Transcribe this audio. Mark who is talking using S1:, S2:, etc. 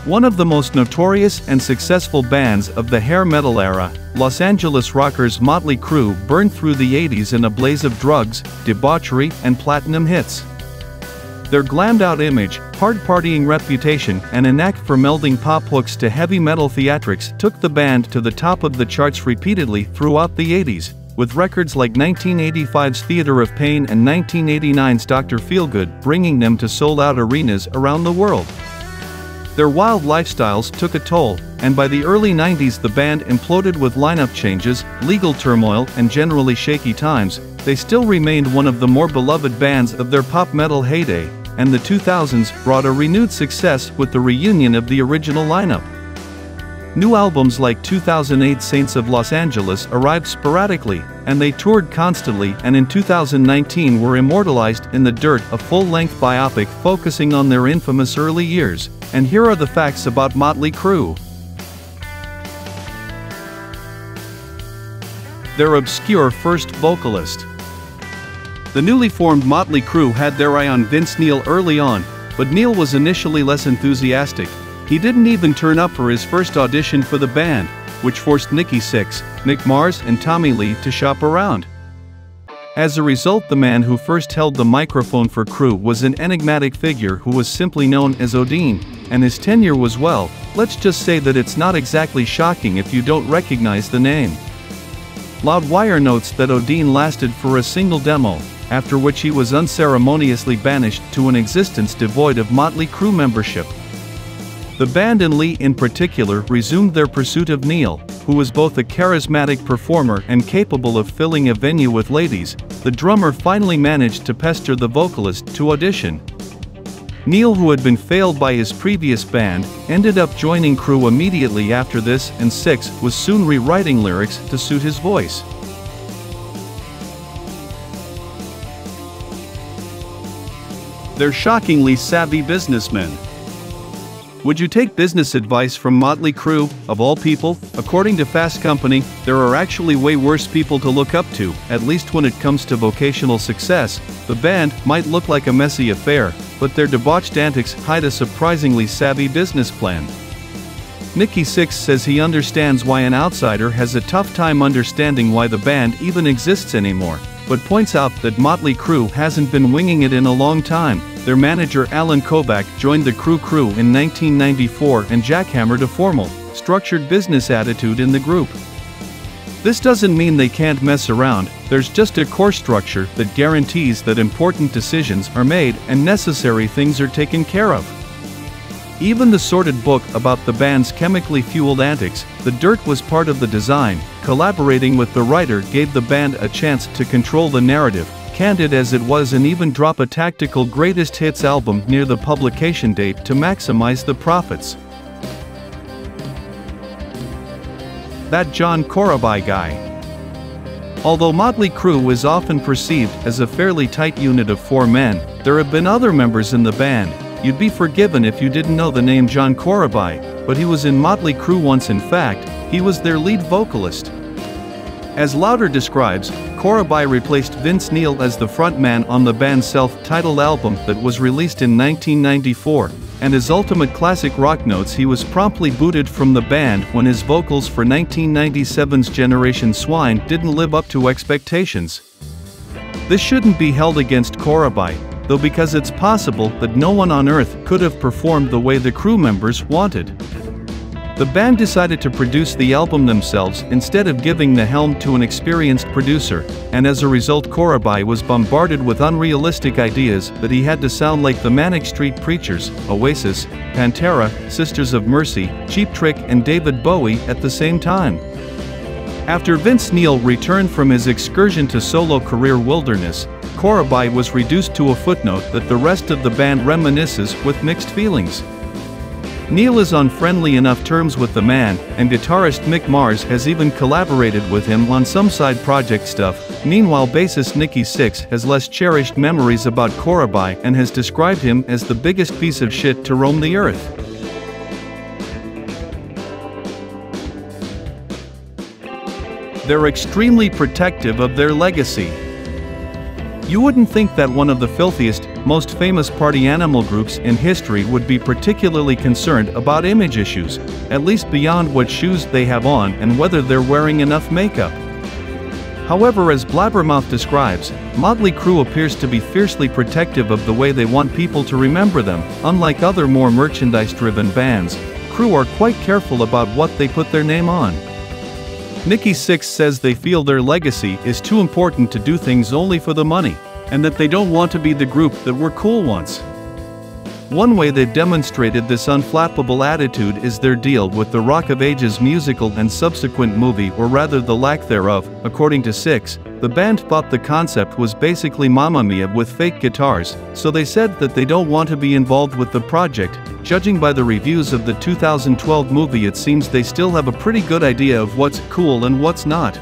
S1: One of the most notorious and successful bands of the hair metal era, Los Angeles rockers Motley Crue burned through the 80s in a blaze of drugs, debauchery, and platinum hits. Their glammed-out image, hard-partying reputation, and a knack for melding pop hooks to heavy metal theatrics took the band to the top of the charts repeatedly throughout the 80s, with records like 1985's Theater of Pain and 1989's Dr. Feelgood bringing them to sold-out arenas around the world. Their wild lifestyles took a toll, and by the early 90s the band imploded with lineup changes, legal turmoil, and generally shaky times. They still remained one of the more beloved bands of their pop metal heyday, and the 2000s brought a renewed success with the reunion of the original lineup. New albums like 2008's Saints of Los Angeles arrived sporadically, and they toured constantly, and in 2019 were immortalized in the dirt, a full-length biopic focusing on their infamous early years. And here are the facts about Motley Crue. Their obscure first vocalist. The newly formed Motley Crue had their eye on Vince Neil early on, but Neil was initially less enthusiastic. He didn't even turn up for his first audition for the band, which forced Nikki Sixx, Mick Mars, and Tommy Lee to shop around. As a result, the man who first held the microphone for Crue was an enigmatic figure who was simply known as Odin, and his tenure was, well, let's just say that it's not exactly shocking if you don't recognize the name. Loudwire notes that Odin lasted for a single demo, after which he was unceremoniously banished to an existence devoid of Motley Crue membership. The band and Lee in particular resumed their pursuit of Neil, who was both a charismatic performer and capable of filling a venue with ladies. The drummer finally managed to pester the vocalist to audition. Neil, who had been failed by his previous band, ended up joining Crue immediately after this, and Sixx was soon rewriting lyrics to suit his voice. They're shockingly savvy businessmen. Would you take business advice from Motley Crue, of all people? According to Fast Company, there are actually way worse people to look up to, at least when it comes to vocational success. The band might look like a messy affair, but their debauched antics hide a surprisingly savvy business plan. Nikki Sixx says he understands why an outsider has a tough time understanding why the band even exists anymore, but points out that Motley Crue hasn't been winging it in a long time. Their manager Alan Kovac joined the Crue in 1994 and jackhammered a formal, structured business attitude in the group. This doesn't mean they can't mess around, there's just a core structure that guarantees that important decisions are made and necessary things are taken care of. Even the sordid book about the band's chemically fueled antics, The Dirt, was part of the design. Collaborating with the writer gave the band a chance to control the narrative, candid as it was, and even drop a tactical greatest hits album near the publication date to maximize the profits. That John Corabi guy. Although Motley Crue is often perceived as a fairly tight unit of 4 men, there have been other members in the band. You'd be forgiven if you didn't know the name John Corabi, but he was in Motley Crue once. In fact, he was their lead vocalist. As Louder describes, Corabi replaced Vince Neil as the frontman on the band's self-titled album that was released in 1994, and his ultimate classic rock notes. He was promptly booted from the band when his vocals for 1997's Generation Swine didn't live up to expectations. This shouldn't be held against Corabi, though, because it's possible that no one on earth could have performed the way the Crue members wanted. The band decided to produce the album themselves instead of giving the helm to an experienced producer, and as a result Corabi was bombarded with unrealistic ideas that he had to sound like the Manic Street Preachers, Oasis, Pantera, Sisters of Mercy, Cheap Trick, and David Bowie at the same time. After Vince Neil returned from his excursion to solo career wilderness, Corabi was reduced to a footnote that the rest of the band reminisces with mixed feelings. Neil is on friendly enough terms with the man, and guitarist Mick Mars has even collaborated with him on some side project stuff. Meanwhile, bassist Nikki Sixx has less cherished memories about Corabi and has described him as the biggest piece of shit to roam the earth. They're extremely protective of their legacy. You wouldn't think that one of the filthiest, most famous party animal groups in history would be particularly concerned about image issues, at least beyond what shoes they have on and whether they're wearing enough makeup. However, as Blabbermouth describes, Motley Crue appears to be fiercely protective of the way they want people to remember them. Unlike other more merchandise-driven bands, Crue are quite careful about what they put their name on. Nikki Sixx says they feel their legacy is too important to do things only for the money, and that they don't want to be the group that were cool once. One way they've demonstrated this unflappable attitude is their deal with the Rock of Ages musical and subsequent movie, or rather the lack thereof. According to Sixx, the band thought the concept was basically Mamma Mia with fake guitars, so they said that they don't want to be involved with the project. Judging by the reviews of the 2012 movie, it seems they still have a pretty good idea of what's cool and what's not.